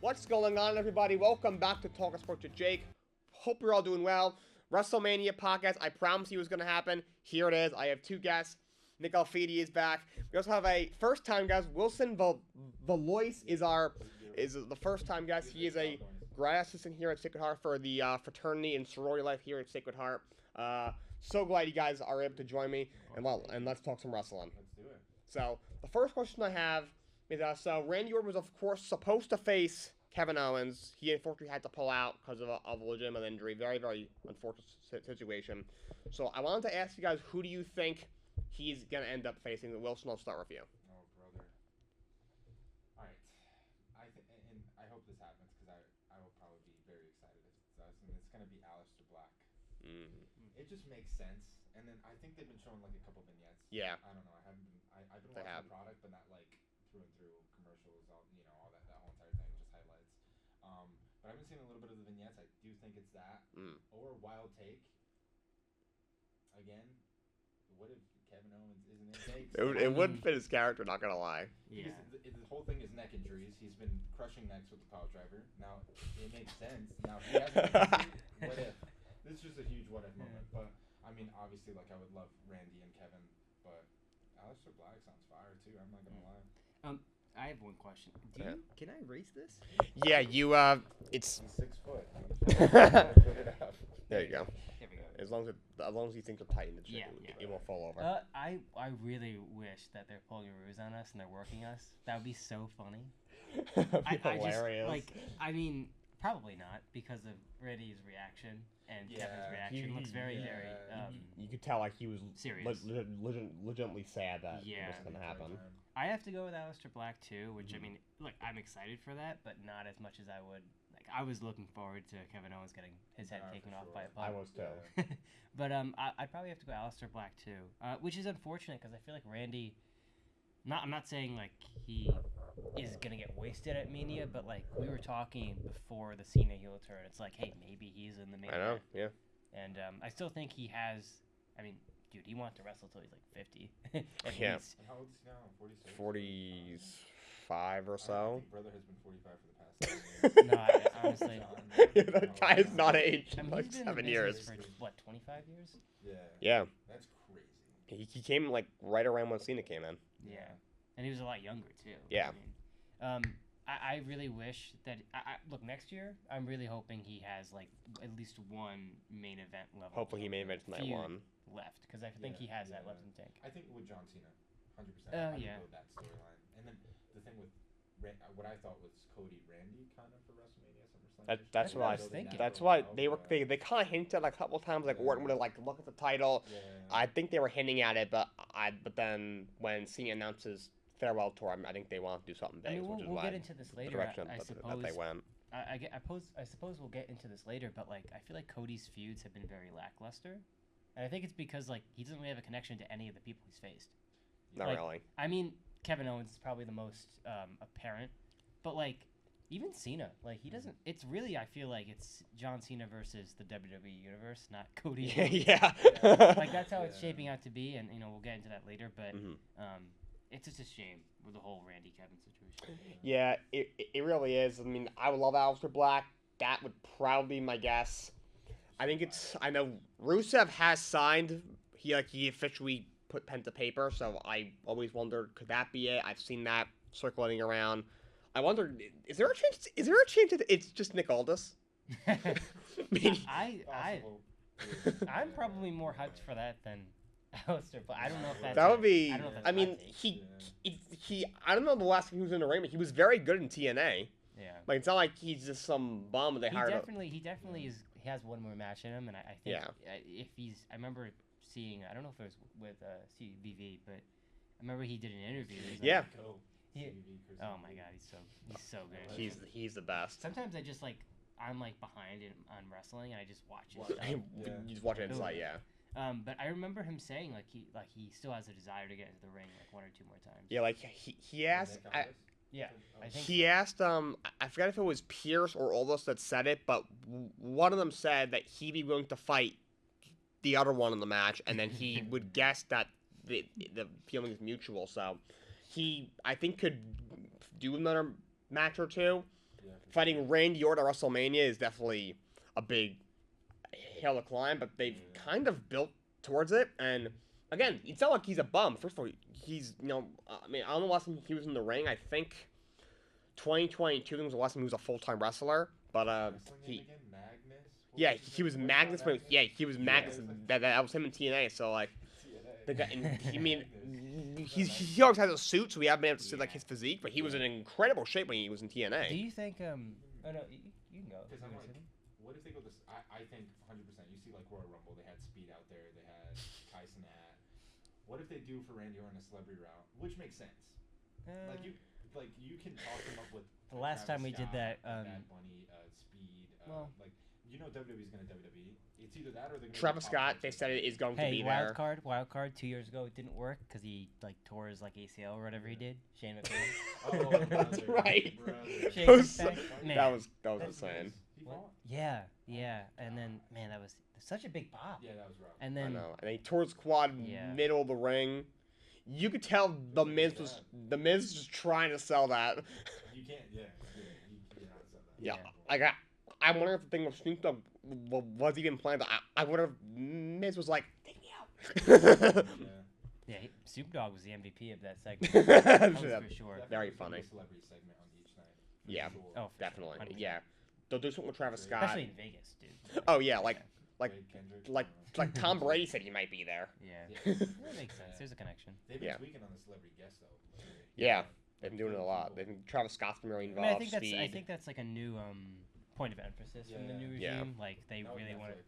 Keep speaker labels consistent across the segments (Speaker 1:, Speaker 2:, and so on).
Speaker 1: What's going on, everybody? Welcome back to Talkin Sports with Jake. Hope you're all doing well. WrestleMania Podcast, I promised you it was going to happen. Here it is. I have two guests. Nick Alfidi is back. We also have a first-time guest. Wilson Valois is the first-time guest. He is a grad assistant here at Sacred Heart for the fraternity and sorority life here at Sacred Heart. So glad you guys are able to join me, and let's talk some wrestling.
Speaker 2: Let's do it.
Speaker 1: So, the first question I have is, so Randy Orton was, of course, supposed to face Kevin Owens. He unfortunately had to pull out because of a legitimate injury. Very, very unfortunate situation. So, I wanted to ask you guys, who do you think he's going to end up facing? Wilson, I'll start with you.
Speaker 2: Oh, brother. All right. And I hope this happens because I will probably be very excited if it does. And it's going to be Aleister Black.
Speaker 1: Mm-hmm.
Speaker 2: It just makes sense. And then I think they've been showing like a couple vignettes.
Speaker 1: Yeah.
Speaker 2: I don't know. I've been watching the product, but not like through and through commercials, all that whole entire thing, just highlights. But I've been seeing a little bit of the vignettes. I do think it's that. Or Wild Take. Again, what if Kevin Owens isn't in takes?
Speaker 1: It wouldn't fit his character, not going to lie.
Speaker 2: Yeah. The whole thing is neck injuries. He's been crushing necks with the power driver. Now, it makes sense. Now, he hasn't been what if? This is just a huge what if moment. But, I mean, obviously, like, I would love Randy and Kevin, but Aleister Black sounds fire, too. I'm not going to lie.
Speaker 3: I have one question. Can I race this?
Speaker 1: Yeah, it's...
Speaker 2: He's 6 foot.
Speaker 1: There you go.
Speaker 3: There we go.
Speaker 1: As long as you think they're tight in the gym, it won't fall over.
Speaker 3: I really wish that they're pulling a ruse on us and they're working us. That would be so funny.
Speaker 1: That'd be hilarious.
Speaker 3: I mean, probably not because of Randy's reaction and Kevin's reaction looks very, very.
Speaker 1: You could tell like he was
Speaker 3: serious.
Speaker 1: Legitimately sad that it was going to happen.
Speaker 3: I have to go with Aleister Black too, which I mean, look, I'm excited for that, but not as much as I would. Like, I was looking forward to Kevin Owens getting his head taken off by a puck.
Speaker 1: I was too.
Speaker 3: But I'd probably have to go Aleister Black too, which is unfortunate because I feel like Randy. I'm not saying like he is gonna get wasted at Mania, but like we were talking before the Cena heel turn, it's like, hey, maybe he's in the main event.
Speaker 1: I know, yeah.
Speaker 3: And I still think he has. I mean, dude, he wanted to wrestle till he's like 50.
Speaker 1: Yeah.
Speaker 3: Least.
Speaker 2: And how old is he now? 46?
Speaker 1: 45 or so.
Speaker 2: I think brother has been 45 for the past 7 years.
Speaker 3: No, honestly.
Speaker 1: Yeah, that guy has not aged in like
Speaker 3: he's been in
Speaker 1: 7
Speaker 3: the
Speaker 1: years.
Speaker 3: business for, what, 25 years?
Speaker 1: Yeah.
Speaker 2: That's crazy.
Speaker 1: He came like right around when Cena came in.
Speaker 3: Yeah. And he was a lot younger too.
Speaker 1: Yeah.
Speaker 3: I mean, I really wish that. Look, next year, I'm really hoping he has like at least one main event level.
Speaker 1: Hopefully he main events night one.
Speaker 3: Left, because I think he has that left in the tank.
Speaker 2: I think with John Cena, 100%.
Speaker 3: Oh,
Speaker 2: I
Speaker 3: yeah.
Speaker 2: would go that storyline. And then the thing with what I thought was Cody Randy kind of for WrestleMania SummerSlam.
Speaker 1: That's what I was thinking. That's why they kind of hinted a couple times like Orton would like look at the title.
Speaker 2: Yeah.
Speaker 1: I think they were hinting at it, but then when Cena announces farewell tour, I think they want to do something big,
Speaker 3: I mean,
Speaker 1: which is
Speaker 3: we'll
Speaker 1: why
Speaker 3: get into this later.
Speaker 1: the direction
Speaker 3: I
Speaker 1: that
Speaker 3: suppose
Speaker 1: they went.
Speaker 3: I suppose we'll get into this later, but like I feel like Cody's feuds have been very lackluster, and I think it's because like he doesn't really have a connection to any of the people he's faced.
Speaker 1: Not
Speaker 3: like,
Speaker 1: really.
Speaker 3: I mean, Kevin Owens is probably the most apparent, but like even Cena, like he doesn't. It's really, I feel like it's John Cena versus the WWE universe, not Cody.
Speaker 1: Yeah.
Speaker 3: Like that's how it's shaping out to be, and we'll get into that later. But it's just a shame with the whole Randy Kevin situation.
Speaker 1: Yeah, it really is. I mean, I would love Aleister Black. That would probably be my guess. I know Rusev has signed. He officially put pen to paper, so I always wondered, could that be it? I've seen that circulating around. I wonder, is there a chance that it's just Nick Aldis?
Speaker 3: I'm probably more hyped for that than Aleister, but I don't know if that's.
Speaker 1: That would be.
Speaker 3: I
Speaker 1: mean, he. I don't know the last time he was in the ring, but he was very good in TNA.
Speaker 3: Yeah.
Speaker 1: Like it's not like he's just some bum they hired.
Speaker 3: He definitely is. He has one more match in him, and I think if he's. I remember seeing. I don't know if it was with CBV, but I remember he did an interview.
Speaker 1: Yeah.
Speaker 3: Oh my God, he's so good.
Speaker 1: He's the best.
Speaker 3: Sometimes I just I'm behind on wrestling, and I just watch his stuff.
Speaker 1: You just watch it inside, yeah.
Speaker 3: But I remember him saying he still has a desire to get into the ring one or two more times.
Speaker 1: Yeah, like he asked.
Speaker 3: I think
Speaker 1: he asked. I forgot if it was Pierce or Aldis that said it, but one of them said that he'd be willing to fight the other one in the match, and then he would guess that the feeling is mutual. So he, I think, could do another match or two. fighting Randy Orton at WrestleMania is definitely a big hill to climb, but they've kind of built towards it. And again, it's not like he's a bum. First of all, he's, I don't know the last time he was in the ring. I think 2022 was the last time he was a full-time wrestler. But he was Magnus. He was Magnus. That was him in TNA. So like, the guy. He always has a suit, so we haven't been able to see like his physique. But he was in incredible shape when he was in TNA.
Speaker 3: Do you think? Oh no, you can go.
Speaker 2: Because I'm like, what if they go this? I think 100%. You see like Royal Rumble, they had Speed out there, they had Tyson at. What if they do for Randy Orton a celebrity route, which makes sense? Like you can talk him up with.
Speaker 3: The last time we did that,
Speaker 2: Bad Bunny, Speed, WWE's gonna WWE. It's either that or they're gonna.
Speaker 1: Travis Scott, they said it is going to be there.
Speaker 3: Wild card. 2 years ago, it didn't work because he like tore his like ACL or whatever he did. Shane
Speaker 1: Oh,
Speaker 3: McMahon.
Speaker 1: that's right. That was insane.
Speaker 3: Yeah, and then man, that was such a big pop.
Speaker 2: Yeah, that was rough.
Speaker 3: And then
Speaker 1: he tore his quad middle of the ring. You could tell the Miz was just trying to sell that.
Speaker 2: You can't, you cannot sell that.
Speaker 1: Yeah, I wonder if the thing with Snoop Dogg was even planned. I wonder if Miz was like, take me out.
Speaker 3: Yeah, Snoop Dogg was the MVP of that segment. That was for sure.
Speaker 1: Very funny.
Speaker 2: Celebrity segment on each night.
Speaker 1: Yeah,
Speaker 3: oh,
Speaker 1: definitely.
Speaker 3: Sure.
Speaker 1: Yeah, they'll do something with Travis Scott.
Speaker 3: Especially in Vegas, dude.
Speaker 1: Oh yeah, like Tom Brady said he might be there.
Speaker 3: Yeah, that makes sense. There's a connection.
Speaker 2: They've been tweaking on the celebrity guest though.
Speaker 1: Yeah, they've been doing it a lot. Travis Scott's been really involved.
Speaker 3: I think that's like a new point of emphasis from the new regime.
Speaker 1: Yeah.
Speaker 3: Like they really want to.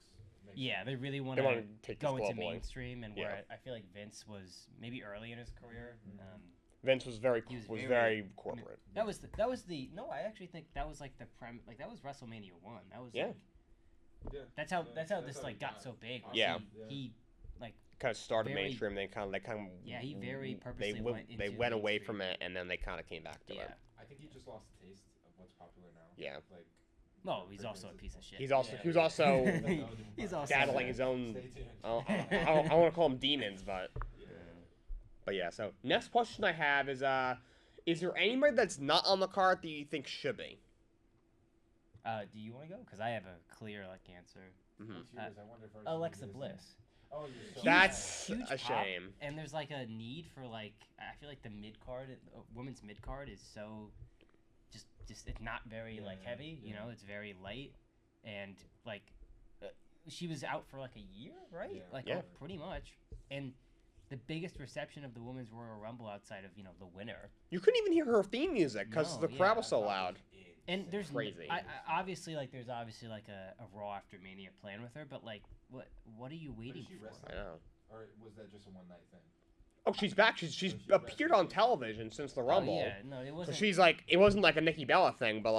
Speaker 2: Netflix
Speaker 3: Yeah, they really want to go into
Speaker 1: globally.
Speaker 3: mainstream, and where I feel like Vince was maybe early in his career.
Speaker 1: Vince was very corporate.
Speaker 3: That was the no. I actually think that was like the that was WrestleMania 1. That was that's how this like got so big. He like
Speaker 1: kind of started mainstream. They kind of
Speaker 3: he very purposely
Speaker 1: they went away from it, and then they kind of came back to it.
Speaker 2: I think he just lost the taste of what's popular now.
Speaker 1: Yeah.
Speaker 2: Like.
Speaker 3: No, he's also a piece of shit.
Speaker 1: He was also battling his own. I want to call them demons, but yeah. So next question I have is there anybody that's not on the card that you think should be?
Speaker 3: Do you want to go? Because I have a clear answer.
Speaker 2: Mm-hmm.
Speaker 3: Alexa Bliss.
Speaker 2: Oh,
Speaker 1: that's
Speaker 3: huge
Speaker 1: a shame.
Speaker 3: And there's like a need for I feel like the mid card, women's mid card is so. Just it's not very heavy, it's very light, and she was out for a year, right? Pretty much. And the biggest reception of the women's Royal Rumble outside of the winner.
Speaker 1: You couldn't even hear her theme music because the crowd was so loud.
Speaker 3: And there's
Speaker 1: crazy.
Speaker 3: Obviously a Raw after Mania plan with her, but what are you waiting for?
Speaker 1: I know.
Speaker 2: Or was that just a one night thing?
Speaker 1: Oh, she's back. She's appeared on television since the Rumble.
Speaker 3: Oh, yeah, no, it wasn't.
Speaker 1: So she's it wasn't like a Nikki Bella thing, but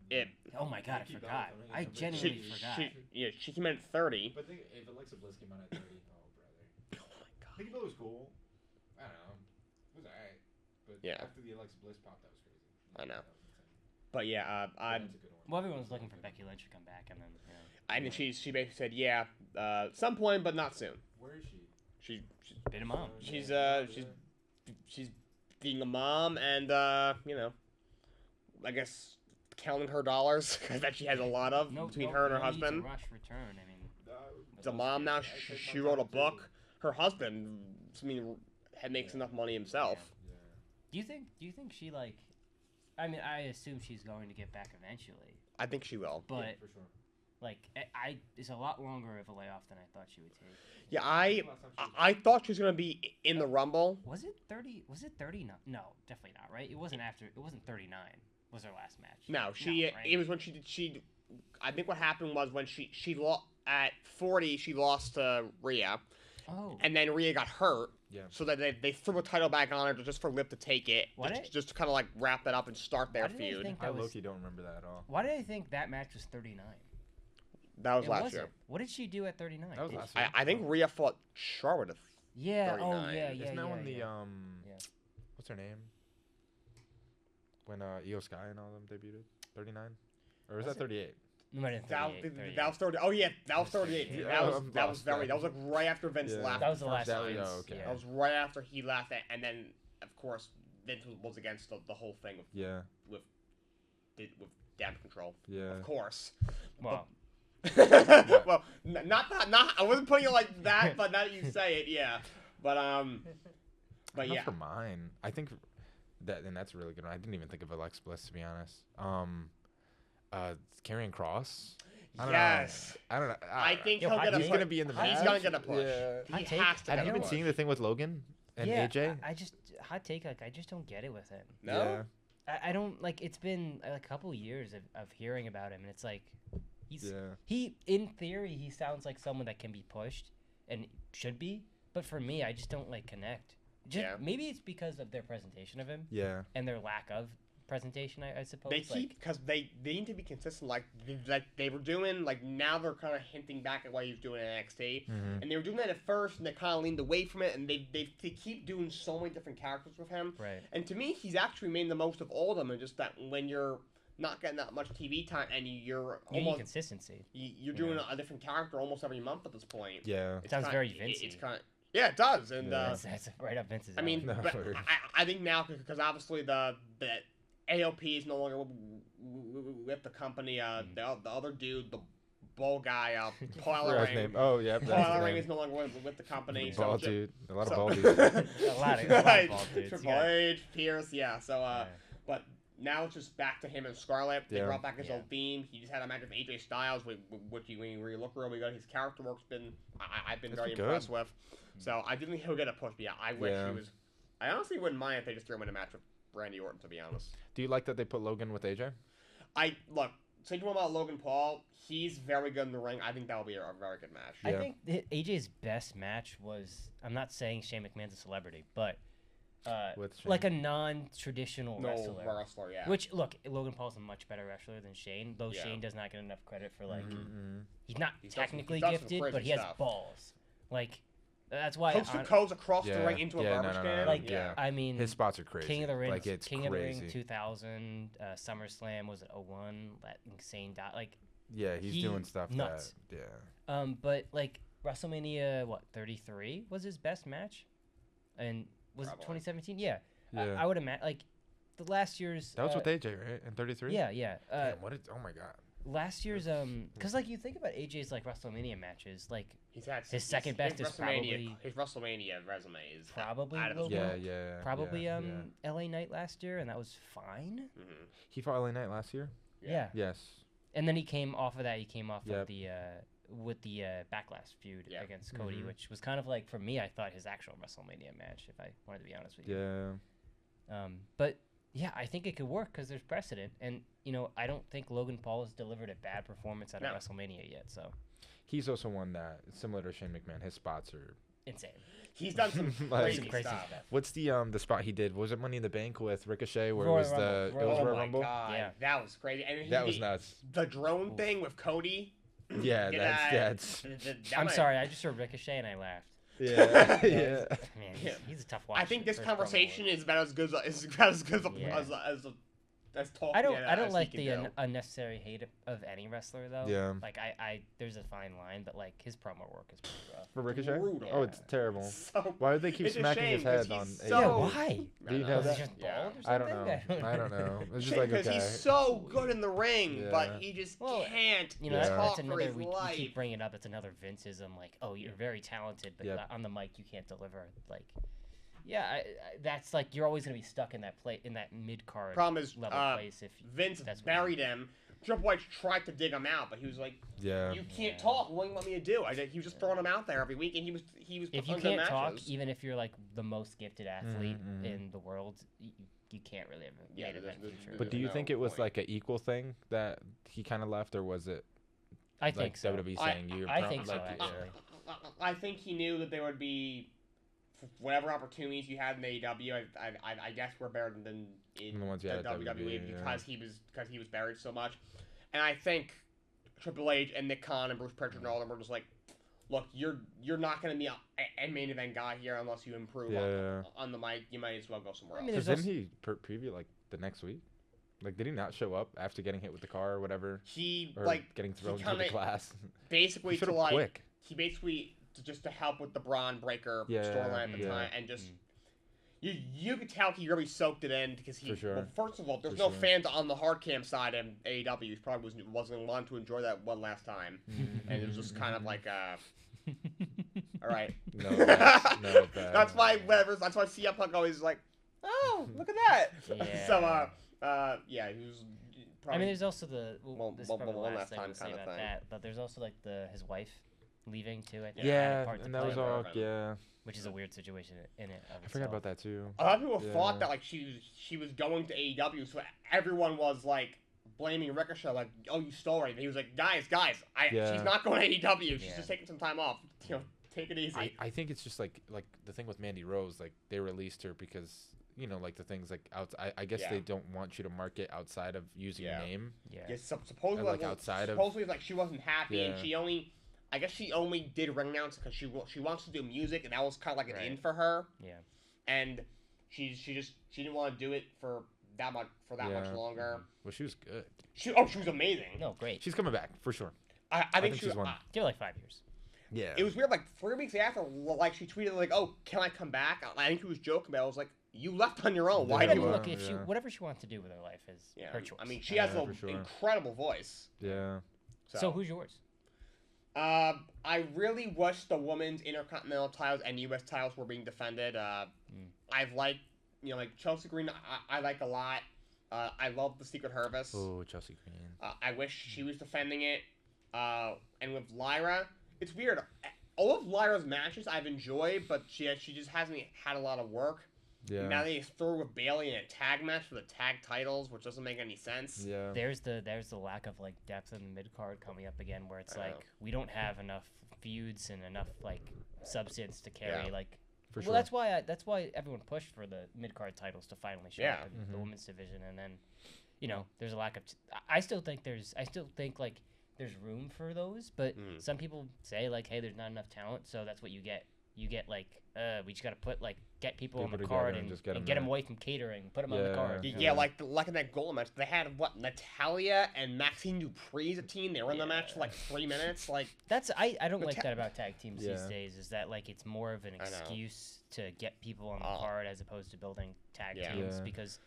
Speaker 1: it.
Speaker 3: Oh my God, I forgot. I genuinely forgot.
Speaker 1: She came in at 30.
Speaker 2: But if Alexa Bliss came out at 30, oh brother.
Speaker 1: Oh my God.
Speaker 2: Nikki Bella was cool. I don't know. It was alright. But after the Alexa Bliss pop, that was crazy.
Speaker 1: I know. But yeah,
Speaker 3: well, everyone was looking for Becky Lynch to come back, and then
Speaker 1: I mean, she basically said some point, but not soon.
Speaker 2: Where is she?
Speaker 1: She's
Speaker 3: been a mom.
Speaker 1: She's being a mom, and I guess counting her dollars that she has a lot of between her and her husband.
Speaker 3: Rush return. I mean,
Speaker 1: she's a mom now. She wrote a book. Her husband, makes enough money himself.
Speaker 3: Do you think she I mean, I assume she's going to get back eventually.
Speaker 1: I think she will.
Speaker 3: But
Speaker 2: for sure.
Speaker 3: It's a lot longer of a layoff than I thought she would take.
Speaker 1: Yeah, I thought she was gonna be in the Rumble.
Speaker 3: Was it 30? Was it 39? No, definitely not. Right? It wasn't 39. Was her last match?
Speaker 1: No, it was when she. I think what happened was when she lost at 40. She lost to Rhea.
Speaker 3: Oh.
Speaker 1: And then Rhea got hurt.
Speaker 2: Yeah.
Speaker 1: So that they threw a title back on her just for Liv to take it. Just to kind of wrap it up and start their feud.
Speaker 2: I low-key don't remember that at all.
Speaker 3: Why did I think that match was 39?
Speaker 1: That was last year.
Speaker 3: What did she do at 39?
Speaker 2: That was last year.
Speaker 1: I think Rhea fought Charlotte at 39.
Speaker 3: Oh yeah.
Speaker 2: Isn't that when what's her name? When Io Sky and all them debuted? 39? Or was that 38?
Speaker 1: That was 30. Oh yeah, that was 38. That was right after Vince left.
Speaker 3: That was the last time.
Speaker 2: Oh, okay.
Speaker 1: That was right after he left, and then of course Vince was against the whole thing with damage control.
Speaker 4: Yeah.
Speaker 1: Of course.
Speaker 3: Well,
Speaker 1: Well, not that. Not I wasn't putting it like that, but now that you say it, yeah. But yeah.
Speaker 4: For mine, I think that's a really good one. I didn't even think of Alexa Bliss, to be honest. Karrion Kross.
Speaker 1: Yes.
Speaker 4: I don't know.
Speaker 1: I think
Speaker 3: Yo,
Speaker 1: he'll get a
Speaker 4: he's
Speaker 1: push.
Speaker 4: gonna be in the match.
Speaker 1: He's gonna get a push.
Speaker 4: Yeah.
Speaker 1: He
Speaker 3: Hot take.
Speaker 1: has to.
Speaker 4: Have
Speaker 1: get
Speaker 4: you
Speaker 1: a
Speaker 4: been
Speaker 1: push.
Speaker 4: seeing the thing with Logan and
Speaker 3: yeah,
Speaker 4: AJ?
Speaker 3: I just hot take. Like I just don't get it with him.
Speaker 1: No.
Speaker 3: I don't like. It's been a couple years of hearing about him, and it's like
Speaker 4: Yeah.
Speaker 3: he in theory he sounds like someone that can be pushed and should be, but for me, I just don't like connect. Maybe it's because of their presentation of him
Speaker 4: Yeah.
Speaker 3: and their lack of presentation. I suppose
Speaker 1: They keep because they need to be consistent. Like they were doing. Like now they're kind of hinting back at what he was doing in NXT, and they were doing that at first, and they kind of leaned away from it, and they keep doing so many different characters with him.
Speaker 3: Right.
Speaker 1: And to me, he's actually made the most of all of them, and just that when you're not getting that much TV time, and you're
Speaker 3: you need
Speaker 1: almost
Speaker 3: consistency.
Speaker 1: you're doing a different character almost every month at this point.
Speaker 4: Yeah.
Speaker 3: It sounds very Vincey.
Speaker 1: It's kind of yeah, it does, and
Speaker 3: That's right up Vince's.
Speaker 1: I mean,
Speaker 4: No,
Speaker 1: but
Speaker 4: word.
Speaker 1: I think now because obviously the AOP is no longer with the company. The other dude, the ball guy, Paul
Speaker 4: Forgot his name. Oh, yeah.
Speaker 1: Paul Ellering is no longer with the company.
Speaker 4: Ball
Speaker 1: so
Speaker 4: dude. A lot of
Speaker 1: so-
Speaker 4: ball dudes.
Speaker 3: a lot of ball dudes.
Speaker 1: Triple
Speaker 3: Yeah.
Speaker 1: H, Pierce, yeah. So,
Speaker 3: Yeah.
Speaker 1: but now it's just back to him and Scarlett. They
Speaker 4: Yeah.
Speaker 1: brought back his
Speaker 3: Yeah.
Speaker 1: old theme. He just had a match with AJ Styles, which when you look really good. His character work's been I've been
Speaker 4: That's
Speaker 1: very
Speaker 4: good.
Speaker 1: impressed with. So I do think he'll get a push. But yeah, I wish
Speaker 4: Yeah.
Speaker 1: he was. I honestly wouldn't mind if they just threw him in a match with Randy Orton. To be honest,
Speaker 4: Do you like that they put Logan with AJ?
Speaker 1: look. Saying about Logan Paul, he's very good in the ring. I think that'll be a very good match.
Speaker 3: I
Speaker 4: Yeah.
Speaker 3: think AJ's best match was. I'm not saying Shane McMahon's a celebrity, but
Speaker 4: With Shane.
Speaker 3: like a non-traditional wrestler.
Speaker 1: Yeah.
Speaker 3: Which look, Logan Paul's a much better wrestler than Shane. Though
Speaker 1: Yeah.
Speaker 3: Shane does not get enough credit for like
Speaker 4: Mm-hmm.
Speaker 3: he's not
Speaker 1: He's done some-
Speaker 3: technically
Speaker 1: he's done some
Speaker 3: gifted,
Speaker 1: crazy
Speaker 3: but he has
Speaker 1: stuff.
Speaker 3: balls. Like that's why.
Speaker 1: Coast to coast across the
Speaker 4: Yeah.
Speaker 1: ring into a
Speaker 4: Yeah, no,
Speaker 1: garbage
Speaker 4: no,
Speaker 1: can.
Speaker 4: no, no.
Speaker 3: like
Speaker 4: Yeah.
Speaker 3: I mean,
Speaker 4: His spots are crazy.
Speaker 3: King of the Ring,
Speaker 4: Like, it's
Speaker 3: King of the Ring
Speaker 4: crazy.
Speaker 3: 2000, SummerSlam was it 01? That insane like
Speaker 4: Yeah, he's
Speaker 3: he-
Speaker 4: doing stuff
Speaker 3: nuts.
Speaker 4: that. Yeah.
Speaker 3: But like WrestleMania 33 was his best match, and was
Speaker 1: Probably.
Speaker 3: it 2017? Yeah,
Speaker 4: Yeah.
Speaker 3: I would imagine like the last year's.
Speaker 4: That was with AJ, right? In 33?
Speaker 3: Yeah, yeah.
Speaker 4: Damn, oh my god.
Speaker 3: Last year's because like you think about AJ's like WrestleMania matches, like
Speaker 1: He's had
Speaker 3: His second best is probably-
Speaker 1: his WrestleMania resume is
Speaker 3: Probably
Speaker 1: out of this
Speaker 3: Logan.
Speaker 4: Yeah,
Speaker 1: world.
Speaker 4: yeah.
Speaker 3: probably
Speaker 4: yeah,
Speaker 3: LA Knight last year, and that was fine.
Speaker 1: Mhm.
Speaker 4: He fought LA Knight last year?
Speaker 3: Yeah.
Speaker 4: Yes.
Speaker 3: And then he came off of that. He came off
Speaker 4: Yep.
Speaker 3: of the with the Backlash feud
Speaker 1: Yeah.
Speaker 3: against Cody,
Speaker 4: Mhm.
Speaker 3: which was kind of like for me, I thought his actual WrestleMania match. If I wanted to be honest with you.
Speaker 4: Yeah.
Speaker 3: But yeah, I think it could work because there's precedent, and I don't think Logan Paul has delivered a bad performance at
Speaker 1: No.
Speaker 3: a WrestleMania yet. So
Speaker 4: He's also one that, similar to Shane McMahon, his spots are...
Speaker 3: insane.
Speaker 1: He's done some
Speaker 4: Like-
Speaker 1: crazy,
Speaker 3: Crazy
Speaker 1: stuff.
Speaker 3: stuff.
Speaker 4: What's the spot he did? Was it Money in the Bank with Ricochet where
Speaker 3: Royal
Speaker 4: it was
Speaker 3: Rumble.
Speaker 4: the... It
Speaker 3: Royal
Speaker 4: was
Speaker 1: Oh
Speaker 4: Royal
Speaker 1: my
Speaker 4: Rumble?
Speaker 1: god,
Speaker 3: Yeah.
Speaker 1: that was crazy. And he
Speaker 4: That was
Speaker 1: did
Speaker 4: nuts.
Speaker 1: The drone
Speaker 3: Ooh.
Speaker 1: thing with Cody.
Speaker 4: Yeah,
Speaker 1: Yeah,
Speaker 4: that's...
Speaker 3: I'm sorry, I just heard Ricochet and I laughed.
Speaker 4: Yeah, yeah.
Speaker 3: Man,
Speaker 1: Yeah.
Speaker 3: he's a tough watch.
Speaker 1: I think this
Speaker 3: for his promo
Speaker 1: conversation
Speaker 3: work.
Speaker 1: is about as good as
Speaker 3: Yeah.
Speaker 1: as talking.
Speaker 3: I don't
Speaker 1: as he
Speaker 3: like
Speaker 1: can
Speaker 3: the
Speaker 1: do.
Speaker 3: unnecessary hate of any wrestler though.
Speaker 4: Yeah.
Speaker 3: Like I there's a fine line, but like his promo work is pretty rough.
Speaker 4: For Ricochet?
Speaker 1: Brutal.
Speaker 4: Oh, it's terrible.
Speaker 1: So,
Speaker 4: Why do they keep
Speaker 1: it's a
Speaker 4: smacking his
Speaker 1: shame 'cause
Speaker 4: head on...
Speaker 1: he's
Speaker 4: AJ?
Speaker 1: so-
Speaker 3: Yeah,
Speaker 1: Oh.
Speaker 3: why?
Speaker 4: Do you
Speaker 1: I
Speaker 4: know
Speaker 3: Was he
Speaker 4: that?
Speaker 3: just
Speaker 1: Yeah.
Speaker 3: bald or
Speaker 4: I don't
Speaker 3: something?
Speaker 4: know. I don't know. It's just like,
Speaker 1: because
Speaker 4: okay.
Speaker 1: he's so good in the ring,
Speaker 4: Yeah.
Speaker 1: but he just
Speaker 3: Well,
Speaker 1: can't
Speaker 3: You know,
Speaker 4: Yeah.
Speaker 3: that's
Speaker 1: talk for
Speaker 3: another
Speaker 1: his
Speaker 3: we
Speaker 1: life.
Speaker 3: keep bringing it up. That's another Vinceism. Like, oh, you're very talented, but
Speaker 4: Yep.
Speaker 3: on the mic you can't deliver. Like, yeah, that's like you're always gonna be stuck in that in that mid card
Speaker 1: Problem is,
Speaker 3: level place. If
Speaker 1: Vince
Speaker 3: that's what
Speaker 1: buried him. Triple H tried to dig him out, but he was like,
Speaker 4: Yeah.
Speaker 1: "You can't
Speaker 3: Yeah.
Speaker 1: talk. What do you want me to do?" He was just throwing him out there every week, and he was
Speaker 3: if you
Speaker 1: putting on good
Speaker 3: can't talk,
Speaker 1: matches.
Speaker 3: even if you're like the most gifted athlete
Speaker 4: mhm.
Speaker 3: in the world, you can't really have a
Speaker 1: Yeah,
Speaker 3: main
Speaker 1: there's-
Speaker 3: event
Speaker 1: there's-
Speaker 3: feature.
Speaker 4: But do you
Speaker 1: No
Speaker 4: think it was
Speaker 1: point.
Speaker 4: like an equal thing that he kind of left, or was it
Speaker 3: I
Speaker 4: like
Speaker 3: think so.
Speaker 4: WWE saying you?
Speaker 3: I think so,
Speaker 4: like,
Speaker 3: actually.
Speaker 1: I think he knew that there would be whatever opportunities you had in AEW. I guess we're better than in
Speaker 4: The ones you
Speaker 1: the
Speaker 4: had at
Speaker 1: WWE
Speaker 4: WWE,
Speaker 1: because he was buried so much, and I think Triple H and Nick Khan and Bruce Pritchard and all of them were just like, look, you're not going to be a main event guy here unless you improve
Speaker 4: Yeah.
Speaker 1: on the mic. You might as well go somewhere
Speaker 3: I
Speaker 1: else.
Speaker 3: mean,
Speaker 4: Because
Speaker 3: there's
Speaker 4: didn't he preview like the next week? Like, did he not show up after getting hit with the car or whatever?
Speaker 1: He
Speaker 4: Or
Speaker 1: like
Speaker 4: getting thrown
Speaker 1: kinda-
Speaker 4: through the glass?
Speaker 1: basically
Speaker 4: He
Speaker 1: to
Speaker 4: should've
Speaker 1: like
Speaker 4: quick.
Speaker 1: he basically just to help with the Braun Breaker
Speaker 4: Yeah,
Speaker 1: storyline at the
Speaker 4: yeah.
Speaker 1: time and just You could tell he really soaked it in because he.
Speaker 4: For sure.
Speaker 1: Well, first of all, there's
Speaker 4: For
Speaker 1: no
Speaker 4: sure.
Speaker 1: fans on the hard cam side in AEW. He probably wasn't wanting to enjoy that one last time, and it was just kind of like all right.
Speaker 4: No, that's, no,
Speaker 1: That's why That's why CM Punk always is like, oh, look at that.
Speaker 3: Yeah.
Speaker 1: So yeah, he was. Probably,
Speaker 3: I mean, there's also the this is probably the
Speaker 1: one
Speaker 3: last
Speaker 1: last
Speaker 3: thing
Speaker 1: time
Speaker 3: to say
Speaker 1: kind of
Speaker 3: about
Speaker 1: thing.
Speaker 3: that, but there's also like his wife leaving too. I think
Speaker 4: Yeah,
Speaker 3: added part to
Speaker 4: and that
Speaker 3: play,
Speaker 4: was all.
Speaker 1: Irvin.
Speaker 4: Yeah,
Speaker 3: which is a weird situation in it.
Speaker 4: I forgot about that too.
Speaker 1: A lot of people
Speaker 4: Yeah.
Speaker 1: thought that like she was going to AEW, so everyone was like blaming Ricochet, like, oh, you stole her. And he was like, guys,
Speaker 4: Yeah.
Speaker 1: she's not going to AEW. She's
Speaker 3: Yeah.
Speaker 1: just taking some time off. Take it easy.
Speaker 4: I think it's just like the thing with Mandy Rose, like they released her because like the things like I guess
Speaker 1: Yeah.
Speaker 4: they don't want you to market outside of using
Speaker 1: Yeah.
Speaker 4: your name.
Speaker 3: Yeah.
Speaker 1: Yeah, supposedly
Speaker 4: like, outside of-
Speaker 1: supposedly like she wasn't happy, and
Speaker 4: Yeah.
Speaker 1: I guess she only did ring announce because she wants to do music, and that was kind of like an
Speaker 3: Right.
Speaker 1: in for her.
Speaker 3: Yeah.
Speaker 1: And she didn't want to do it for that much
Speaker 4: Yeah.
Speaker 1: longer.
Speaker 4: Well, she was good.
Speaker 1: She was amazing.
Speaker 3: No, great.
Speaker 4: She's coming back for sure.
Speaker 1: I think
Speaker 4: she's one.
Speaker 3: Give it like 5 years.
Speaker 4: Yeah.
Speaker 1: It was weird. Like 3 weeks after, like she tweeted like, "Oh, can I come back?" I think she was joking, but I was like, "You left on your own. Why
Speaker 4: Yeah,
Speaker 1: do
Speaker 3: I mean,
Speaker 1: you?"
Speaker 4: well,
Speaker 3: look, if she
Speaker 4: yeah.
Speaker 3: whatever she wants to do with her life is
Speaker 1: Yeah,
Speaker 3: her choice.
Speaker 1: I mean, she has
Speaker 4: Yeah,
Speaker 1: an
Speaker 4: for sure.
Speaker 1: incredible voice.
Speaker 4: Yeah.
Speaker 3: So who's yours?
Speaker 1: I really wish the women's Intercontinental titles and U.S. titles were being defended. I've liked, like Chelsea Green. I like a lot. I love the Secret Service.
Speaker 4: Oh, Chelsea Green.
Speaker 1: I wish she was defending it. And with Lyra, it's weird. All of Lyra's matches I've enjoyed, but she just hasn't had a lot of work.
Speaker 4: Yeah.
Speaker 1: Now they throw her with Bailey in a tag match for the tag titles, which doesn't make any sense.
Speaker 4: Yeah.
Speaker 3: There's the lack of like depth in the mid card coming up again, where it's
Speaker 1: I know.
Speaker 3: like we don't have enough feuds and enough like substance to carry
Speaker 1: Yeah.
Speaker 3: like.
Speaker 4: For
Speaker 3: Well,
Speaker 4: sure.
Speaker 3: that's why everyone pushed for the mid card titles to finally show
Speaker 1: Yeah.
Speaker 3: up in the
Speaker 4: Mhm.
Speaker 3: women's division, and then, there's a lack of. I still think like there's room for those, but some people say like, hey, there's not enough talent, so that's what you get. You get like, we just gotta get people on the
Speaker 4: People
Speaker 3: card
Speaker 4: together
Speaker 3: and
Speaker 4: and just get 'em
Speaker 3: get them
Speaker 4: there.
Speaker 3: away from catering, put them on the
Speaker 4: Yeah.
Speaker 3: card.
Speaker 1: Yeah, like in that goal match, they had Natalia and Maxine Dupree's a team. They were in the match for like 3 minutes. Like
Speaker 3: That's I don't
Speaker 1: But
Speaker 3: like that about tag teams these
Speaker 4: Yeah.
Speaker 3: days. Is that like it's more of an
Speaker 1: I know.
Speaker 3: excuse to get people on the card as opposed to building tag
Speaker 1: Yeah.
Speaker 3: teams
Speaker 4: Yeah.
Speaker 3: because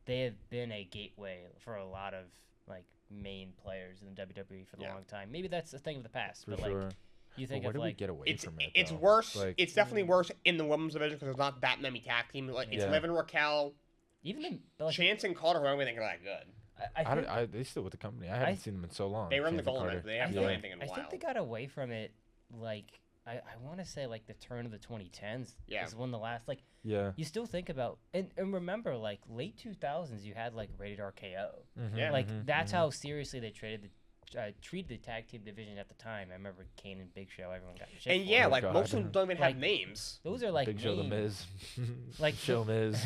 Speaker 3: they have been a gateway for a lot of like main players in the WWE for a
Speaker 1: Yeah.
Speaker 3: long time. Maybe that's a thing of the past,
Speaker 4: For
Speaker 3: but
Speaker 4: sure.
Speaker 3: like you
Speaker 4: But
Speaker 3: think
Speaker 4: where
Speaker 3: of
Speaker 4: do we
Speaker 3: like
Speaker 4: get away
Speaker 1: it's
Speaker 4: from it?
Speaker 1: it's
Speaker 4: though?
Speaker 1: worse.
Speaker 4: Like,
Speaker 1: It's definitely worse in the women's division because there's not that many tag teams. Like it's
Speaker 4: Yeah.
Speaker 1: Liv and Raquel,
Speaker 3: even the but, like,
Speaker 1: Chance and Carter, who I don't think are that good.
Speaker 3: I think,
Speaker 4: they still with the company. I haven't seen them in so long.
Speaker 1: They were in the
Speaker 4: Chance and
Speaker 1: goal match.
Speaker 4: Carter.
Speaker 1: But they haven't
Speaker 3: I
Speaker 1: done
Speaker 3: think-
Speaker 1: anything in a
Speaker 3: I
Speaker 1: while.
Speaker 3: think they got away from it like I want to say like the turn of the 2010s
Speaker 1: Yeah.
Speaker 3: is when the last like
Speaker 4: Yeah.
Speaker 3: you still think about and remember like late 2000s you had like Rated RKO.
Speaker 4: Mhm,
Speaker 1: Yeah.
Speaker 3: Like
Speaker 4: mhm,
Speaker 3: that's
Speaker 4: mhm.
Speaker 3: how seriously they treated the tag team division at the time. I remember Kane and Big Show. Everyone got shit.
Speaker 1: And
Speaker 3: for
Speaker 1: yeah,
Speaker 3: it.
Speaker 1: like
Speaker 4: God.
Speaker 1: most of them don't even have
Speaker 3: Like,
Speaker 1: names.
Speaker 3: those are like
Speaker 4: Big Show, the
Speaker 3: names.
Speaker 4: Miz.
Speaker 3: Like,
Speaker 4: Show Miz.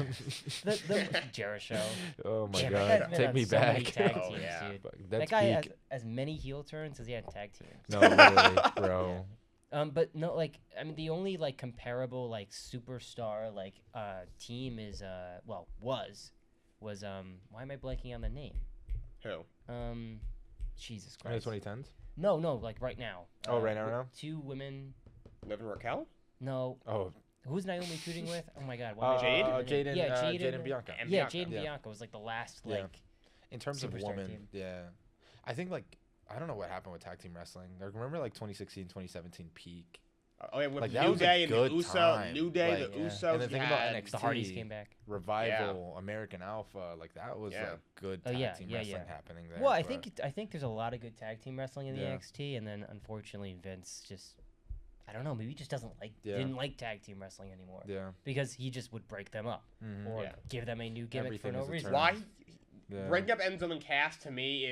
Speaker 3: the Jericho.
Speaker 4: Oh my
Speaker 3: Damn, that
Speaker 4: God!
Speaker 3: guy's been
Speaker 4: Take
Speaker 3: on
Speaker 4: me
Speaker 3: so many
Speaker 4: back.
Speaker 3: tag
Speaker 1: Oh,
Speaker 3: teams,
Speaker 1: yeah.
Speaker 3: dude.
Speaker 4: That's
Speaker 3: That guy has
Speaker 4: peak.
Speaker 3: as many heel turns as he had in tag teams.
Speaker 4: No, literally, bro.
Speaker 3: But no, like I mean, the only like comparable like superstar like team is was why am I blanking on the name?
Speaker 1: Who?
Speaker 3: Jesus
Speaker 4: In the
Speaker 3: Christ.
Speaker 4: 2010s.
Speaker 3: No, like right now.
Speaker 4: Oh, right now?
Speaker 3: Two women.
Speaker 1: Liv and Raquel?
Speaker 3: No,
Speaker 4: Oh,
Speaker 3: who's Naomi feuding with? Oh my God, what am I
Speaker 1: Jade?
Speaker 3: blanking on the
Speaker 4: Jade
Speaker 3: name?
Speaker 4: and
Speaker 3: yeah, Jade
Speaker 4: Jade and Bianca.
Speaker 1: And
Speaker 3: Yeah,
Speaker 1: Bianca.
Speaker 3: Jade and
Speaker 4: Yeah.
Speaker 3: Bianca was like the last
Speaker 4: Yeah.
Speaker 3: like.
Speaker 4: In terms of
Speaker 3: Superstar
Speaker 4: women,
Speaker 3: team.
Speaker 4: yeah. I think like I don't know what happened with tag team wrestling. Like remember like 2016, 2017 peak.
Speaker 1: Oh yeah, with
Speaker 4: Like, that
Speaker 1: New
Speaker 4: was a
Speaker 1: Day and the
Speaker 4: good
Speaker 1: Uso,
Speaker 4: time.
Speaker 1: New Day,
Speaker 4: Like,
Speaker 1: the
Speaker 4: yeah.
Speaker 1: Usos.
Speaker 4: And the thing
Speaker 1: you
Speaker 4: about
Speaker 1: had-
Speaker 4: NXT,
Speaker 3: The Hardys came back.
Speaker 4: Revival, American Alpha, like that was
Speaker 1: Yeah.
Speaker 4: a good
Speaker 3: Oh,
Speaker 4: tag
Speaker 3: yeah,
Speaker 4: team
Speaker 3: yeah,
Speaker 4: wrestling
Speaker 3: yeah.
Speaker 4: happening there.
Speaker 3: Well, I
Speaker 4: but-
Speaker 3: think there's a lot of good tag team wrestling in the
Speaker 4: Yeah.
Speaker 3: NXT, and then unfortunately Vince just, I don't know, maybe he just
Speaker 4: Yeah.
Speaker 3: didn't like tag team wrestling anymore
Speaker 4: Yeah.
Speaker 3: because he just would break them up
Speaker 4: Mhm.
Speaker 3: or
Speaker 1: Yeah.
Speaker 3: give them a new gimmick
Speaker 4: Everything
Speaker 3: for no
Speaker 4: is a
Speaker 3: reason.
Speaker 4: turn.
Speaker 1: Why
Speaker 4: Yeah.
Speaker 1: bringing up Enzo and Cass to me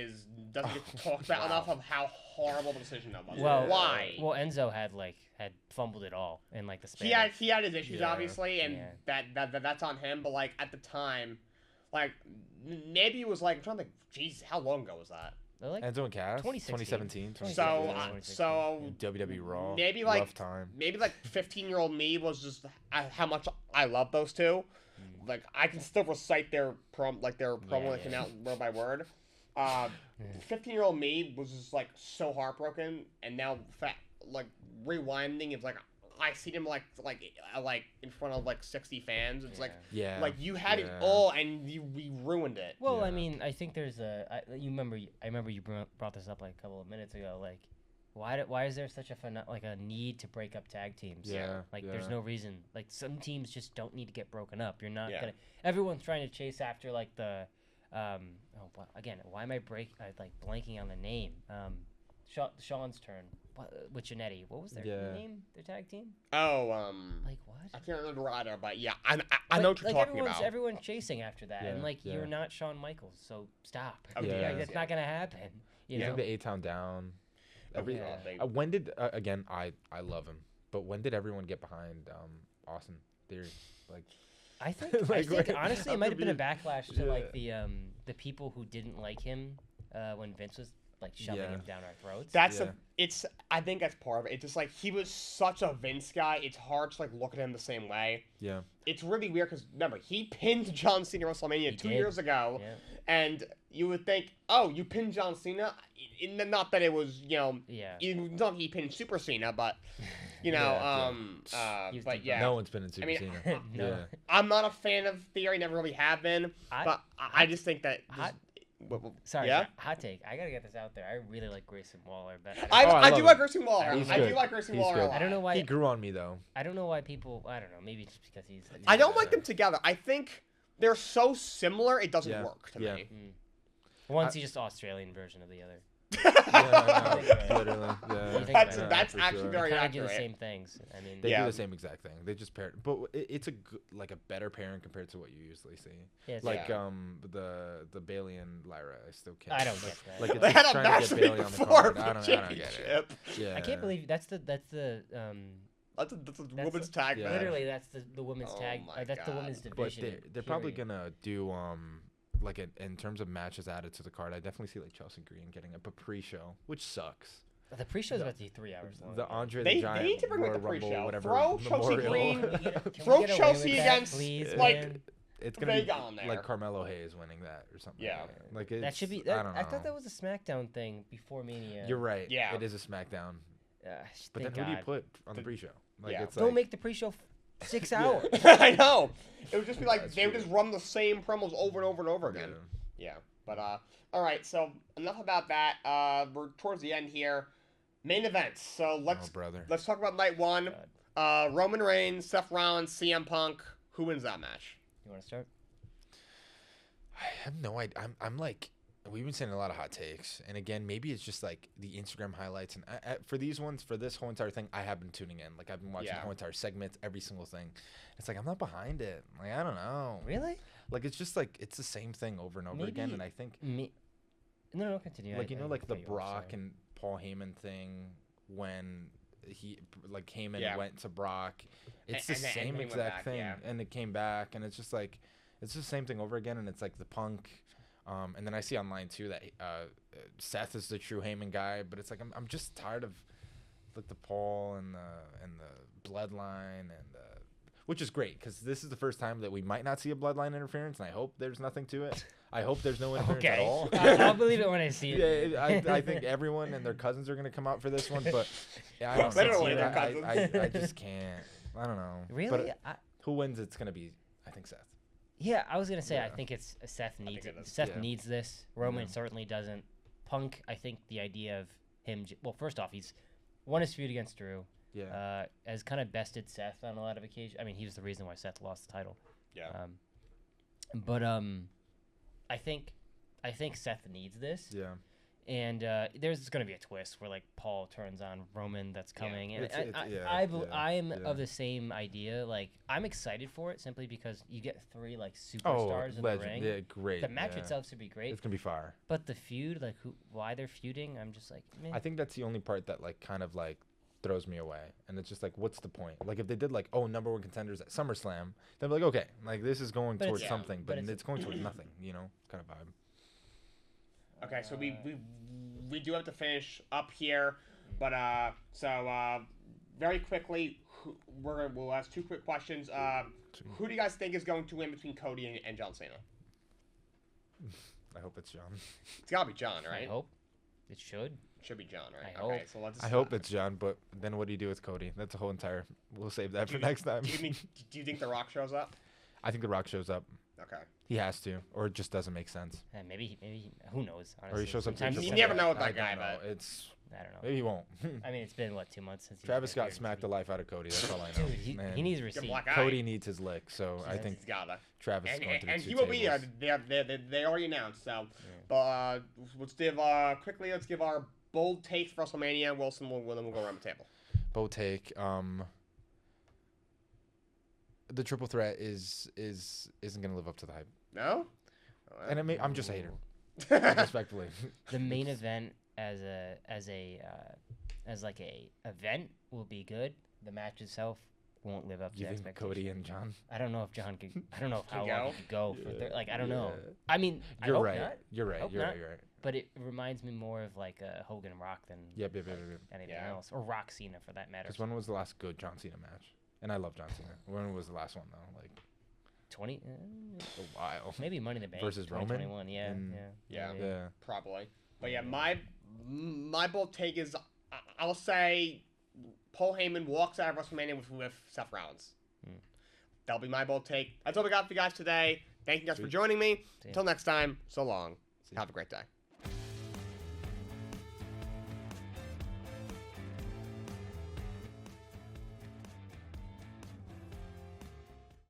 Speaker 1: doesn't get talked about
Speaker 4: Wow.
Speaker 1: enough of how horrible the decision that was.
Speaker 3: Well,
Speaker 1: why?
Speaker 3: Well, Enzo had fumbled it all in like the span.
Speaker 1: He had his issues
Speaker 4: Yeah.
Speaker 1: obviously, and
Speaker 3: Yeah.
Speaker 1: that's on him. But like at the time, like maybe it was like I'm trying to think. Jeez, how long ago was that?
Speaker 3: They're like
Speaker 4: Enzo and Cass,
Speaker 3: 2016.
Speaker 4: 2017.
Speaker 1: So,
Speaker 3: Yeah.
Speaker 1: 2016.
Speaker 4: WWE Raw.
Speaker 1: Maybe, like,
Speaker 4: rough time.
Speaker 1: Maybe like 15-year-old me was just how much I love those two. Like I can still recite their promo that came out word by word. 15-year-old me was just like so heartbroken, and now like rewinding is like I seen him like in front of like 60 fans. It's like you had it
Speaker 4: Yeah.
Speaker 1: all and we ruined it.
Speaker 3: Well,
Speaker 4: Yeah.
Speaker 3: I mean, I think there's I remember you brought this up like a couple of minutes ago. Like, why is there such a need to break up tag teams?
Speaker 4: Yeah.
Speaker 3: Like,
Speaker 4: yeah.
Speaker 3: there's no reason. Like, some teams just don't need to get broken up. You're not
Speaker 1: Yeah.
Speaker 3: gonna. Everyone's trying to chase after like the, again, why am I blanking on the name? Sean's turn. With Jannetty. What was their name? Their tag team?
Speaker 1: Oh,
Speaker 3: Like what?
Speaker 1: I can't remember either, but yeah, I know what you're talking about.
Speaker 3: Everyone's chasing after that, and
Speaker 4: Yeah.
Speaker 3: you're not Shawn Michaels, so stop.
Speaker 1: Oh,
Speaker 4: yeah.
Speaker 3: Like, that's not gonna happen. You
Speaker 4: You
Speaker 3: know.
Speaker 4: think the A-Town down? When did again? I love him, but when did everyone get behind Austin Theory? Like,
Speaker 3: I think honestly, it
Speaker 4: I'm
Speaker 3: might have been a
Speaker 4: confused.
Speaker 3: backlash to
Speaker 4: Yeah.
Speaker 3: like the people who didn't like him when Vince was like shoving him down our throats.
Speaker 1: I think that's part of it. It's just like he was such a Vince guy. It's hard to like look at him the same way.
Speaker 4: Yeah.
Speaker 1: It's really weird because remember he pinned John Cena at WrestleMania 2 years ago, and you would think, oh, you pinned John Cena. Not that it was not that he pinned Super Cena, but but yeah.
Speaker 4: No one's been in Super Cena.
Speaker 3: No.
Speaker 4: Yeah.
Speaker 1: I'm not a fan of Theory. Never really have been, but I just think that.
Speaker 3: Sorry,
Speaker 1: yeah?
Speaker 3: hot take. I gotta get this out there. I really like Grayson Waller, but
Speaker 1: I do
Speaker 4: love
Speaker 1: like
Speaker 4: him.
Speaker 1: Grayson Waller.
Speaker 4: He's
Speaker 1: I do
Speaker 4: good.
Speaker 1: like Grayson
Speaker 4: He's
Speaker 1: Waller
Speaker 4: good.
Speaker 1: a lot.
Speaker 3: I don't know why
Speaker 4: He grew on me though.
Speaker 3: I don't know why people. I don't know. Maybe just because he's.
Speaker 1: I don't like them together. I think they're so similar. It doesn't
Speaker 4: Yeah.
Speaker 1: work to
Speaker 4: Yeah.
Speaker 1: me.
Speaker 3: One's just Australian version of the other.
Speaker 4: Yeah, no, literally. Yeah.
Speaker 3: You think
Speaker 1: That's
Speaker 3: about it.
Speaker 1: that's
Speaker 4: for
Speaker 1: actually
Speaker 4: sure.
Speaker 1: very
Speaker 3: They kind of do
Speaker 1: accurate.
Speaker 3: the same things. I mean,
Speaker 4: They
Speaker 1: Yeah.
Speaker 4: do the same exact thing. They just pair, but it's a a better pairing compared to what you usually see.
Speaker 3: yeah, it's
Speaker 4: Like
Speaker 1: Yeah.
Speaker 4: the Bailey and Lyra, I still can't.
Speaker 3: I don't get that.
Speaker 4: Like,
Speaker 1: They
Speaker 4: it's
Speaker 1: had a
Speaker 4: trying to
Speaker 1: match
Speaker 4: get Bailey on the
Speaker 1: before
Speaker 4: card.
Speaker 1: the
Speaker 4: I don't get it.
Speaker 1: championship.
Speaker 4: Yeah.
Speaker 3: I can't believe that's the
Speaker 1: That's a women's tag
Speaker 4: Yeah.
Speaker 1: match.
Speaker 3: literally that's the women's
Speaker 1: Oh
Speaker 3: tag.
Speaker 1: my
Speaker 3: That's the
Speaker 1: God.
Speaker 3: women's
Speaker 4: But
Speaker 3: division.
Speaker 4: they're probably
Speaker 3: period.
Speaker 4: gonna do like in terms of matches added to the card. I definitely see like Chelsea Green getting a pre-show, which sucks.
Speaker 3: The pre-show's about to be 3 hours long.
Speaker 4: The Andre
Speaker 1: They
Speaker 4: the Giant
Speaker 1: need to bring back
Speaker 4: Royal
Speaker 1: the
Speaker 4: Rumble,
Speaker 1: pre-show.
Speaker 4: whatever.
Speaker 1: Throw Chelsea
Speaker 4: memorial.
Speaker 1: Green.
Speaker 3: Can we
Speaker 1: Throw
Speaker 3: get away
Speaker 1: Chelsea
Speaker 3: with that,
Speaker 1: against,
Speaker 3: please,
Speaker 1: like,
Speaker 3: man?
Speaker 4: It's gonna
Speaker 1: Vega
Speaker 4: be
Speaker 1: on there.
Speaker 4: like Carmelo Hayes winning that or something.
Speaker 1: Yeah.
Speaker 4: Like
Speaker 3: That should be.
Speaker 4: I
Speaker 3: That,
Speaker 4: don't
Speaker 3: I thought
Speaker 4: know.
Speaker 3: that was a SmackDown thing before Mania.
Speaker 4: You're right.
Speaker 1: Yeah.
Speaker 4: It is a SmackDown. But
Speaker 3: Thank
Speaker 4: then who do you
Speaker 3: God.
Speaker 4: put on the pre-show? Like
Speaker 1: Yeah.
Speaker 4: it's
Speaker 3: Don't
Speaker 4: like,
Speaker 3: make the pre-show 6 hours.
Speaker 1: I know. It would just be like
Speaker 4: That's
Speaker 1: they would
Speaker 4: true.
Speaker 1: just run the same promos over and over and over again.
Speaker 4: Yeah.
Speaker 1: Yeah. But all right. So enough about that. We're towards the end here. Main events. So
Speaker 4: Oh, brother.
Speaker 1: let's talk about night one. Roman Reigns, Seth Rollins, CM Punk. Who wins that match?
Speaker 3: You want to start?
Speaker 4: I have no idea. I'm like, we've been saying a lot of hot takes, and again, maybe it's just like the Instagram highlights. And for these ones, for this whole entire thing, I have been tuning in. Like I've been watching the whole entire segments, every single thing. It's like I'm not behind it. Like I don't know.
Speaker 3: Really?
Speaker 4: Like it's just like it's the same thing over and over again. And I think
Speaker 3: No, continue.
Speaker 4: like like the
Speaker 3: cut you off,
Speaker 4: Brock
Speaker 3: sorry.
Speaker 4: and Paul Heyman thing when he like Heyman
Speaker 1: Yeah.
Speaker 4: went to Brock. It's
Speaker 1: And
Speaker 4: the
Speaker 1: then
Speaker 4: same
Speaker 1: Heyman went
Speaker 4: exact
Speaker 1: back,
Speaker 4: thing,
Speaker 1: yeah.
Speaker 4: and it came back, and it's just like it's the same thing over again, and it's like the Punk. And then I see online too that Seth is the true Heyman guy, but it's like I'm just tired of like the Paul and the bloodline which is great because this is the first time that we might not see a bloodline interference, and I hope there's nothing to it. I hope there's no interference at all.
Speaker 3: I'll believe it when I see it.
Speaker 4: Yeah, I think everyone and their cousins are gonna come out for this one, but yeah, I don't
Speaker 1: Literally
Speaker 4: know.
Speaker 1: their cousins.
Speaker 4: I just can't. I don't know.
Speaker 3: Really?
Speaker 4: But who wins? It's gonna be, I think, Seth.
Speaker 3: Yeah, I was gonna say I
Speaker 4: Yeah.
Speaker 3: think it's Seth needs
Speaker 1: think
Speaker 3: it.
Speaker 1: it is.
Speaker 3: Seth
Speaker 4: Yeah.
Speaker 3: needs this. Roman
Speaker 4: Yeah.
Speaker 3: certainly doesn't. Punk, I think the idea of him. Well, first off, he's won his feud against Drew.
Speaker 4: Yeah.
Speaker 3: Has kind of bested Seth on a lot of occasions. I mean, he was the reason why Seth lost the title.
Speaker 1: Yeah.
Speaker 3: But I think Seth needs this.
Speaker 4: Yeah.
Speaker 3: And there's going to be a twist where like Paul turns on Roman. That's coming, and I am of the same idea. Like I'm excited for it simply because you get 3 like superstars in the ring.
Speaker 4: Yeah, great.
Speaker 3: The match
Speaker 4: yeah.
Speaker 3: itself should be great,
Speaker 4: It's gonna be fire.
Speaker 3: but the feud, like why they're feuding, I'm just like, meh.
Speaker 4: I think that's the only part that like kind of like throws me away, and it's just like, what's the point? Like if they did like, oh, number 1 contenders at SummerSlam, they'd be like, okay, like this is going
Speaker 3: But
Speaker 4: towards
Speaker 3: it's-
Speaker 4: something,
Speaker 3: but
Speaker 4: but
Speaker 3: it's-
Speaker 4: it's going towards nothing, you know, kind of vibe.
Speaker 1: Okay, so we do have to finish up here, but very quickly, we'll ask 2 quick questions. Who do you guys think is going to win between Cody and John Cena?
Speaker 4: I hope it's John.
Speaker 1: It's gotta be John,
Speaker 3: I
Speaker 1: right?
Speaker 3: hope. It should.
Speaker 1: Should be John, right?
Speaker 3: I
Speaker 1: Okay,
Speaker 3: hope.
Speaker 1: so let's.
Speaker 4: I hope it's John, but then what do you do with Cody? That's a whole entire. We'll save that for next time.
Speaker 1: Do you think The Rock shows up?
Speaker 4: I think The Rock shows up.
Speaker 1: Okay.
Speaker 4: He has to, or it just doesn't make sense.
Speaker 3: Maybe who knows? Honestly.
Speaker 4: Or he shows up.
Speaker 3: Sometimes
Speaker 1: You
Speaker 3: it's
Speaker 1: never
Speaker 3: like-
Speaker 1: know with
Speaker 4: I
Speaker 1: that guy,
Speaker 4: don't know.
Speaker 1: but
Speaker 4: It's
Speaker 3: I don't know.
Speaker 4: maybe he won't.
Speaker 3: I mean, it's been what 2 months since
Speaker 4: Travis
Speaker 3: got
Speaker 4: got smacked the life out of Cody. That's all I know.
Speaker 3: Dude,
Speaker 4: Man,
Speaker 3: he needs
Speaker 1: Get
Speaker 3: receipt.
Speaker 1: black eye.
Speaker 4: Cody needs his lick, so I think
Speaker 1: he's gotta.
Speaker 4: Travis is going through
Speaker 1: And
Speaker 4: two
Speaker 1: he will be
Speaker 4: tables.
Speaker 1: there. They already announced. So, but let's give Let's give our bold takes for WrestleMania. Wilson will win, and we'll go around the table.
Speaker 4: Bold take. The triple threat isn't gonna live up to the hype,
Speaker 1: No.
Speaker 4: and I'm just a hater,
Speaker 1: Well,
Speaker 4: respectfully.
Speaker 3: The main event as like a event will be good. The match itself won't live up to
Speaker 4: You think
Speaker 3: expectations.
Speaker 4: Cody and John?
Speaker 3: I don't know if John could. I don't know if how
Speaker 1: Could
Speaker 3: long
Speaker 1: go?
Speaker 3: he could go for. Like I don't know.
Speaker 4: Yeah.
Speaker 3: I mean, I
Speaker 4: You're
Speaker 3: hope
Speaker 4: right.
Speaker 3: not,
Speaker 4: You're right.
Speaker 3: Hope
Speaker 4: You're
Speaker 3: not.
Speaker 4: right. You're right.
Speaker 3: but it reminds me more of like Hogan and Rock than
Speaker 4: Yep.
Speaker 3: anything
Speaker 1: Yeah.
Speaker 3: else, or Rock Cena for that matter.
Speaker 4: Because when was the last good John Cena match? And I love John Cena. When was the last one though? Like
Speaker 3: 20,
Speaker 4: a while.
Speaker 3: maybe Money in the Bank
Speaker 4: Versus Roman?
Speaker 3: 2021. Yeah,
Speaker 4: And-
Speaker 1: Yeah.
Speaker 3: maybe.
Speaker 4: Yeah.
Speaker 1: probably. But yeah, my bold take is I'll say Paul Heyman walks out of WrestleMania with Seth Rollins. That'll be my bold take. That's all we got for you guys today. Thank you guys for joining me.
Speaker 3: ya.
Speaker 1: Until next time, so long.
Speaker 4: See ya.
Speaker 1: Have a great day.